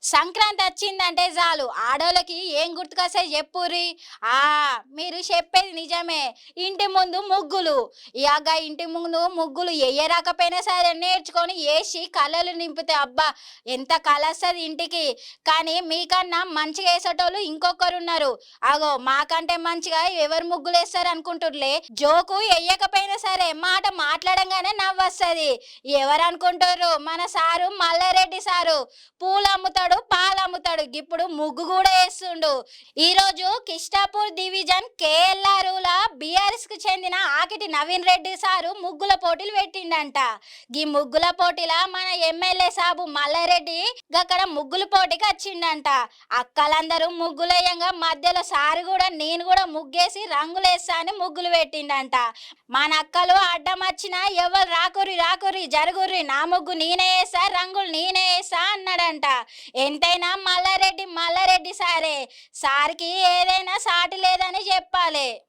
సంక్రాంతి వచ్చిందంటే చాలు ఆడోళ్ళకి ఏం గుర్తుకొస్తాయి చెప్పుర్రి. ఆ మీరు చెప్పేది నిజమే. ఇంటి ముందు ముగ్గులు. ఇక ఇంటి ముందు ముగ్గులు ఎయ్యరాకపోయినా సరే నేర్చుకొని ఏసి కలర్లు నింపితే అబ్బా ఎంత కలొస్తది ఇంటికి. కానీ మీకన్నా మంచిగా వేసేటోళ్ళు ఇంకొకరున్నారు. అగో మాకంటే మంచిగా ఎవరు ముగ్గులేస్తారు అనుకుంటుర్లే. జోకు ఎయ్యకపోయినా సరే మాట మాట్లాడంగానే నవ్వొస్తది. ఎవరు అనుకుంటుర్రు మన సారు మల్లారెడ్డి సారు. పూలమ్ముతాడు, పాలమ్ముతాడు. ఇప్పుడు ముగ్గు కూడా ఏస్తుండు. ఈరోజు కిష్టాపూర్ డివిజన్ కేఎల్ఆర్‌ల బీఆర్ఎస్‌కి చెందిన ఆకిటి నవీన్ రెడ్డి సారు ముగ్గుల పోటీలు పెట్టిండంట. గీ ముగ్గుల పోటీల మన ఎమ్మెల్యే సాబు మల్లారెడ్డి గక్కడ ముగ్గుల పోటీకి వచ్చిండంట. అక్కలందరూ ముగ్గులేయంగా మధ్యలో సారు కూడా నేను కూడా ముగ్గేసి రంగులేస్తా అని ముగ్గులు పెట్టిండంట. మన అక్కలు అడ్డం వచ్చినా ఎవరు రాకుర్రి రాకుర్రి జరుగుర్రి నా ముగ్గు నేనే వేస్తా రంగులు నేనే వేస్తా అన్నాడంట. ఎంతైనా మల్లారెడ్డి మల్లారెడ్డి సారే. సార్కి ఏదైనా సాటి లేదని చెప్పాలి.